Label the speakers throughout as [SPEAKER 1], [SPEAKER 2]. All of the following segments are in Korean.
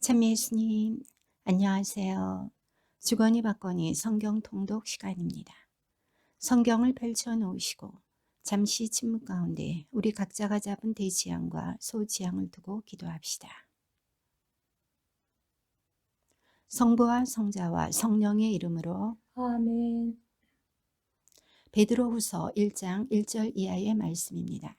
[SPEAKER 1] 참 예수님, 안녕하세요. 주거니 받거니 성경 통독 시간입니다. 성경을 펼쳐 놓으시고 잠시 침묵 가운데 우리 각자가 잡은 대지향과 소지향을 두고 기도합시다. 성부와 성자와 성령의 이름으로.
[SPEAKER 2] 아멘.
[SPEAKER 1] 베드로후서 1장 1절 이하의 말씀입니다.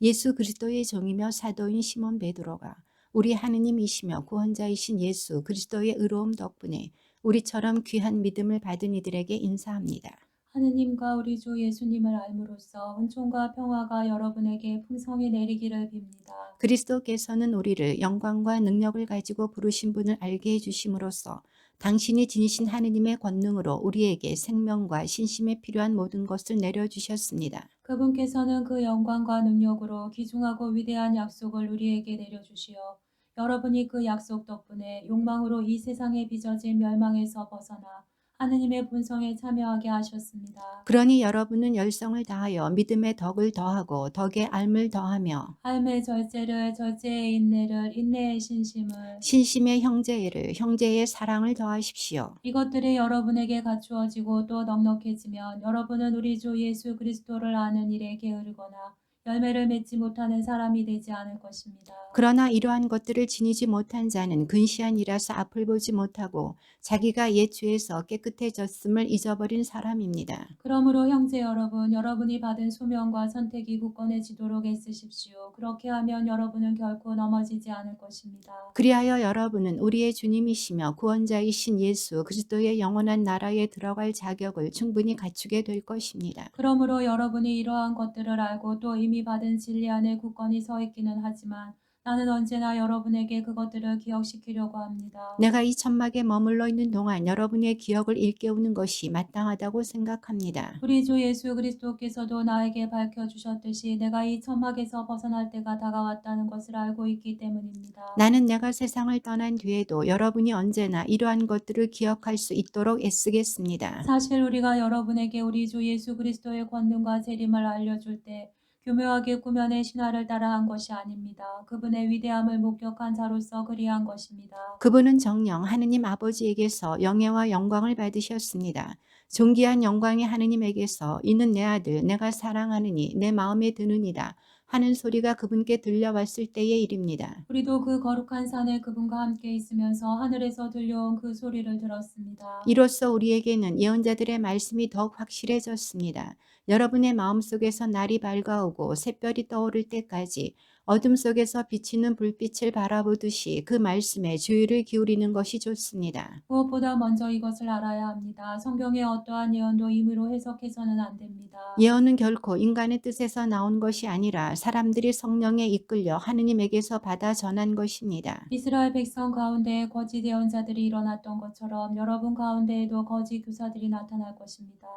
[SPEAKER 1] 예수 그리스도의 종이며 사도인 시몬 베드로가 우리 하느님이시며 구원자이신 예수 그리스도의 의로움 덕분에 우리처럼 귀한 믿음을 받은 이들에게 인사합니다.
[SPEAKER 2] 하느님과 우리 주 예수님을 알므로써 은총과 평화가 여러분에게 풍성히 내리기를 빕니다.
[SPEAKER 1] 그리스도께서는 우리를 영광과 능력을 가지고 부르신 분을 알게 해주심으로써 당신이 지니신 하느님의 권능으로 우리에게 생명과 신심에 필요한 모든 것을 내려주셨습니다.
[SPEAKER 2] 그분께서는 그 영광과 능력으로 귀중하고 위대한 약속을 우리에게 내려주시어 여러분이 그 약속 덕분에 욕망으로 이 세상에 빚어진 멸망에서 벗어나 하느님의 본성에 참여하게 하셨습니다.
[SPEAKER 1] 그러니 여러분은 열성을 다하여 믿음의 덕을 더하고 덕의 알을 더하며
[SPEAKER 2] 삶의 절제를, 절제의 인내를, 인내의 신심을,
[SPEAKER 1] 신심의 형제애를, 형제의 사랑을 더하십시오.
[SPEAKER 2] 이것들이 여러분에게 갖추어지고 또 넉넉해지면 여러분은 우리 주 예수 그리스도를 아는 일에 게으르거나 열매를 맺지 못하는 사람이 되지 않을 것입니다.
[SPEAKER 1] 그러나 이러한 것들을 지니지 못한 자는 근시한 이라서 앞을 보지 못하고 자기가 옛 죄에서 깨끗해졌음을 잊어버린 사람입니다.
[SPEAKER 2] 그러므로 형제 여러분, 여러분이 받은 소명과 선택이 굳건해지도록 애쓰십시오. 그렇게 하면 여러분은 결코 넘어지지 않을 것입니다.
[SPEAKER 1] 그리하여 여러분은 우리의 주님이시며 구원자이신 예수 그리스도의 영원한 나라에 들어갈 자격을 충분히 갖추게 될 것입니다.
[SPEAKER 2] 그러므로 여러분이 이러한 것들을 알고 또 이미 받은 진리 안에 굳건히 서 있기는 하지만 나는 언제나 여러분에게 그것들을 기억시키려고 합니다.
[SPEAKER 1] 내가 이 천막에 머물러 있는 동안 여러분의 기억을 일깨우는 것이 마땅하다고 생각합니다.
[SPEAKER 2] 우리 주 예수 그리스도께서도 나에게 밝혀주셨듯이 내가 이 천막에서 벗어날 때가 다가왔다는 것을 알고 있기 때문입니다.
[SPEAKER 1] 나는 내가 세상을 떠난 뒤에도 여러분이 언제나 이러한 것들을 기억할 수 있도록 애쓰겠습니다.
[SPEAKER 2] 사실 우리가 여러분에게 우리 주 예수 그리스도의 권능과 재림을 알려줄 때 교묘하게 꾸며낸 신화를 따라한 것이 아닙니다. 그분의 위대함을 목격한 자로서 그리한 것입니다.
[SPEAKER 1] 그분은 정녕 하느님 아버지에게서 영예와 영광을 받으셨습니다. 존귀한 영광의 하느님에게서 이는 내 아들 내가 사랑하느니 내 마음에 드느니라 하는 소리가 그분께 들려왔을 때의 일입니다.
[SPEAKER 2] 우리도 그 거룩한 산에 그분과 함께 있으면서 하늘에서 들려온 그 소리를 들었습니다.
[SPEAKER 1] 이로써 우리에게는 예언자들의 말씀이 더욱 확실해졌습니다. 여러분의 마음속에서 날이 밝아오고 샛별이 떠오를 때까지 어둠 속에서 비치는 불빛을 바라보듯이 그 말씀에 주의를 기울이는 것이 좋습니다.
[SPEAKER 2] 무엇보다 먼저 이것을 알아야 합니다. 성경의 어떠한 예언도 임의로 해석해서는 안 됩니다.
[SPEAKER 1] 예언은 결코 인간의 뜻에서 나온 것이 아니라 사람들이 성령에 이끌려 하느님에게서 받아 전한 것입니다.
[SPEAKER 2] 이스라엘 백성 가운데 거짓 예언자들이 일어났던 것처럼 여러분 가운데에도 거짓 교사들이 나타날 것입니다.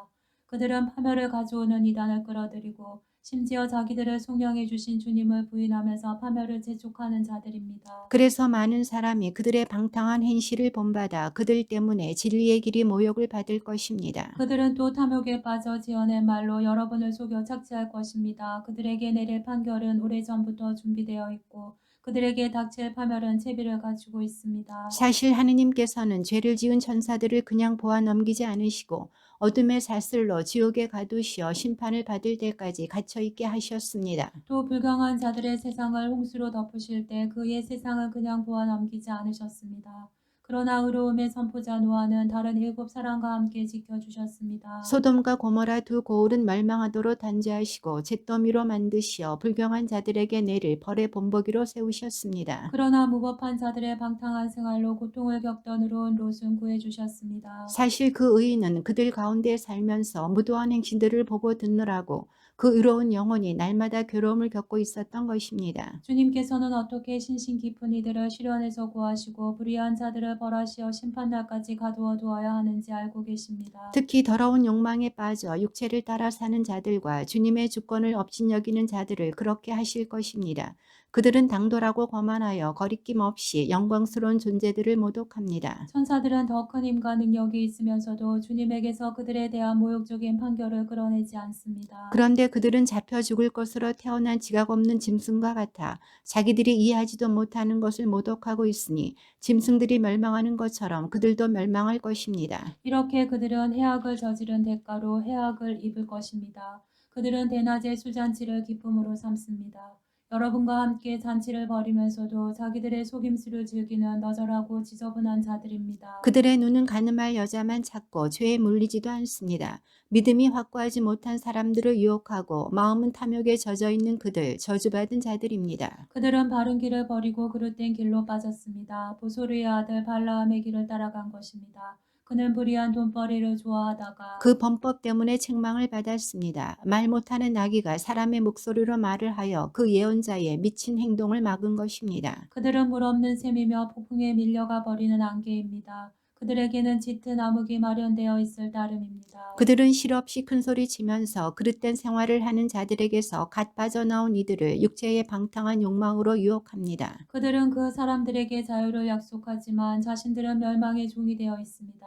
[SPEAKER 2] 그들은 파멸을 가져오는 이단을 끌어들이고 심지어 자기들을 속량해 주신 주님을 부인하면서 파멸을 재촉하는 자들입니다.
[SPEAKER 1] 그래서 많은 사람이 그들의 방탕한 행실을 본받아 그들 때문에 진리의 길이 모욕을 받을 것입니다.
[SPEAKER 2] 그들은 또 탐욕에 빠져 지어낸 말로 여러분을 속여 착취할 것입니다. 그들에게 내릴 판결은 오래전부터 준비되어 있고 그들에게 닥칠 파멸은 채비를 갖추고 있습니다.
[SPEAKER 1] 사실 하느님께서는 죄를 지은 천사들을 그냥 보아 넘기지 않으시고 어둠의 사슬로 지옥에 가두시어 심판을 받을 때까지 갇혀 있게 하셨습니다.
[SPEAKER 2] 또 불경한 자들의 세상을 홍수로 덮으실 때 그의 세상을 그냥 보아 넘기지 않으셨습니다. 그러나 의로움의 선포자 노아는 다른 7사람과 함께 지켜주셨습니다.
[SPEAKER 1] 소돔과 고모라 두 고을은 멸망하도록 단죄하시고 잿더미로 만드시어 불경한 자들에게 내릴 벌의 본보기로 세우셨습니다.
[SPEAKER 2] 그러나 무법한 자들의 방탕한 생활로 고통을 겪던 의로운 롯은 구해주셨습니다.
[SPEAKER 1] 사실 그 의인은 그들 가운데 살면서 무도한 행실들을 보고 듣느라고 그 의로운 영혼이 날마다 괴로움을 겪고 있었던 것입니다.
[SPEAKER 2] 주님께서는 어떻게 신신 깊은 이들을 시련에서 구하시고 불의한 자들을 벌하시어 심판날까지 가두어 두어야 하는지 알고 계십니다.
[SPEAKER 1] 특히 더러운 욕망에 빠져 육체를 따라 사는 자들과 주님의 주권을 업신여기는 자들을 그렇게 하실 것입니다. 그들은 당돌하고 거만하여 거리낌 없이 영광스러운 존재들을 모독합니다.
[SPEAKER 2] 천사들은 더 큰 힘과 능력이 있으면서도 주님에게서 그들에 대한 모욕적인 판결을 끌어내지 않습니다.
[SPEAKER 1] 그런데 그들은 잡혀 죽을 것으로 태어난 지각 없는 짐승과 같아 자기들이 이해하지도 못하는 것을 모독하고 있으니 짐승들이 멸망하는 것처럼 그들도 멸망할 것입니다.
[SPEAKER 2] 이렇게 그들은 해악을 저지른 대가로 해악을 입을 것입니다. 그들은 대낮에 술잔치를 기쁨으로 삼습니다. 여러분과 함께 잔치를 벌이면서도 자기들의 속임수를 즐기는 너절하고 지저분한 자들입니다.
[SPEAKER 1] 그들의 눈은 가늠할 여자만 찾고 죄에 물리지도 않습니다. 믿음이 확고하지 못한 사람들을 유혹하고 마음은 탐욕에 젖어 있는 그들, 저주받은 자들입니다.
[SPEAKER 2] 그들은 바른 길을 버리고 그릇된 길로 빠졌습니다. 보소르의 아들 발라함의 길을 따라간 것입니다. 그는 불의한 돈벌이를 좋아하다가
[SPEAKER 1] 그 범법 때문에 책망을 받았습니다. 말 못하는 나귀가 사람의 목소리로 말을 하여 그 예언자의 미친 행동을 막은 것입니다.
[SPEAKER 2] 그들은 물 없는 샘이며 폭풍에 밀려가 버리는 안개입니다. 그들에게는 짙은 암흑이 마련되어 있을 따름입니다.
[SPEAKER 1] 그들은 실없이 큰소리 치면서 그릇된 생활을 하는 자들에게서 갓 빠져나온 이들을 육체의 방탕한 욕망으로 유혹합니다.
[SPEAKER 2] 그들은 그 사람들에게 자유를 약속하지만 자신들은 멸망의 종이 되어 있습니다.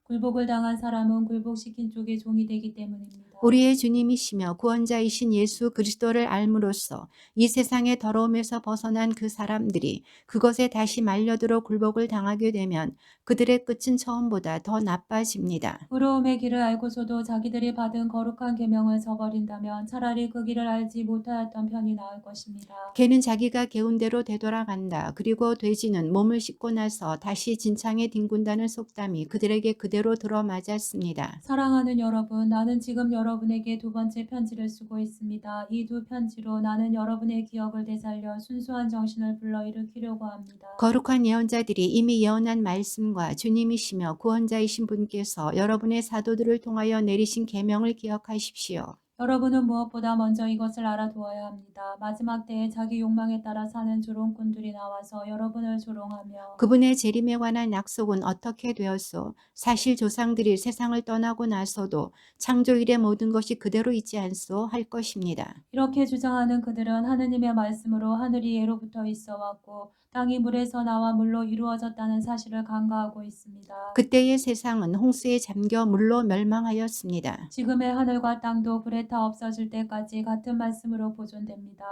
[SPEAKER 2] 굴복을 당한 사람은 굴복시킨 쪽의 종이 되기 때문입니다.
[SPEAKER 1] 우리의 주님이시며 구원자이신 예수 그리스도를 알므로써 이 세상의 더러움에서 벗어난 그 사람들이 그것에 다시 말려들어 굴복을 당하게 되면 그들의 끝은 처음보다 더 나빠집니다.
[SPEAKER 2] 의로움의 길을 알고서도 자기들이 받은 거룩한 계명을 저버린다면 차라리 그 길을 알지 못하였던 편이 나을 것입니다.
[SPEAKER 1] 개는 자기가 개운 대로 되돌아간다. 그리고 돼지는 몸을 씻고 나서 다시 진창에 뒹군다는 속담이 그들에게 그대로 들어맞았습니다.
[SPEAKER 2] 사랑하는 여러분, 나는 지금 여러분에게 두 번째 편지를 쓰고 있습니다. 이 두 편지로 나는 여러분의 기억을 되살려 순수한 정신을 불러일으키려고 합니다.
[SPEAKER 1] 거룩한 예언자들이 이미 예언한 말씀과 주님이시며 구원자이신 분께서 여러분의 사도들을 통하여 내리신 계명을 기억하십시오.
[SPEAKER 2] 여러분은 무엇보다 먼저 이것을 알아두어야 합니다. 마지막 때에 자기 욕망에 따라 사는 조롱꾼들이 나와서 여러분을 조롱하며
[SPEAKER 1] 그분의 재림에 관한 약속은 어떻게 되었소? 사실 조상들이 세상을 떠나고 나서도 창조일의 모든 것이 그대로 있지 않소? 할 것입니다.
[SPEAKER 2] 이렇게 주장하는 그들은 하느님의 말씀으로 하늘이 예로부터 있어 왔고 땅이 물에서 나와 물로 이루어졌다는 사실을 간과하고 있습니다.
[SPEAKER 1] 그때의 세상은 홍수에 잠겨 물로 멸망하였습니다.
[SPEAKER 2] 지금의 하늘과 땅도 불에 타 없어질 때까지 같은 말씀으로 보존됩니다.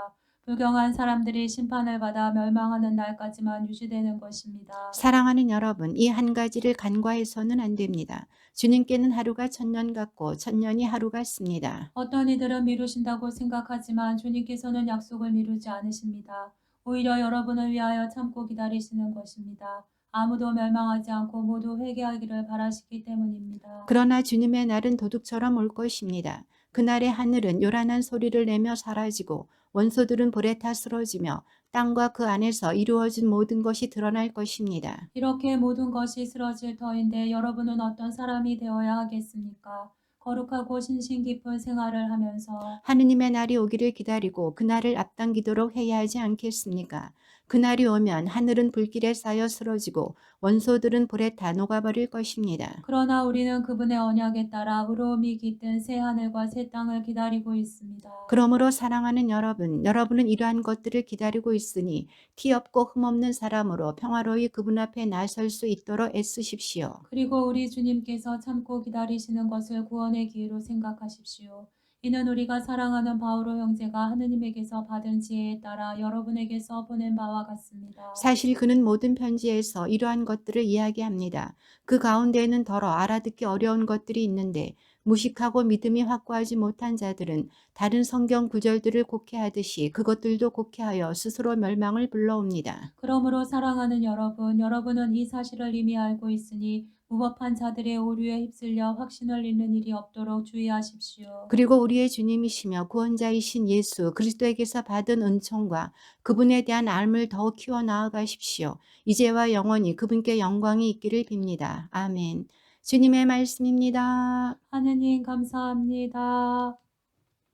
[SPEAKER 2] 불경한 사람들이 심판을 받아 멸망하는 날까지만 유지되는 것입니다.
[SPEAKER 1] 사랑하는 여러분, 이 한 가지를 간과해서는 안 됩니다. 주님께는 하루가 천년 같고 천년이 하루 같습니다.
[SPEAKER 2] 어떤 이들은 미루신다고 생각하지만 주님께서는 약속을 미루지 않으십니다. 오히려 여러분을 위하여 참고 기다리시는 것입니다. 아무도 멸망하지 않고 모두 회개하기를 바라시기 때문입니다.
[SPEAKER 1] 그러나 주님의 날은 도둑처럼 올 것입니다. 그날의 하늘은 요란한 소리를 내며 사라지고 원소들은 불에 타 쓰러지며 땅과 그 안에서 이루어진 모든 것이 드러날 것입니다.
[SPEAKER 2] 이렇게 모든 것이 쓰러질 터인데 여러분은 어떤 사람이 되어야 하겠습니까? 거룩하고 신신 깊은 생활을 하면서
[SPEAKER 1] 하느님의 날이 오기를 기다리고 그날을 앞당기도록 해야 하지 않겠습니까? 그날이 오면 하늘은 불길에 쌓여 쓰러지고 원소들은 불에 다 녹아버릴 것입니다.
[SPEAKER 2] 그러나 우리는 그분의 언약에 따라 의로움이 깃든 새 하늘과 새 땅을 기다리고 있습니다.
[SPEAKER 1] 그러므로 사랑하는 여러분, 여러분은 이러한 것들을 기다리고 있으니 티 없고 흠 없는 사람으로 평화로이 그분 앞에 나설 수 있도록 애쓰십시오.
[SPEAKER 2] 그리고 우리 주님께서 참고 기다리시는 것을 구원의 기회로 생각하십시오. 이는 우리가 사랑하는 바오로 형제가 하느님에게서 받은 지혜에 따라 여러분에게 써보낸 바와 같습니다.
[SPEAKER 1] 사실 그는 모든 편지에서 이러한 것들을 이야기합니다. 그 가운데에는 더러 알아듣기 어려운 것들이 있는데 무식하고 믿음이 확고하지 못한 자들은 다른 성경 구절들을 곡해하듯이 그것들도 곡해하여 스스로 멸망을 불러옵니다.
[SPEAKER 2] 그러므로 사랑하는 여러분, 여러분은 이 사실을 이미 알고 있으니 무법한 자들의 오류에 휩쓸려 확신을 잃는 일이 없도록 주의하십시오.
[SPEAKER 1] 그리고 우리의 주님이시며 구원자이신 예수 그리스도에게서 받은 은총과 그분에 대한 알을 더욱 키워 나아가십시오. 이제와 영원히 그분께 영광이 있기를 빕니다. 아멘. 주님의 말씀입니다.
[SPEAKER 2] 하느님 감사합니다.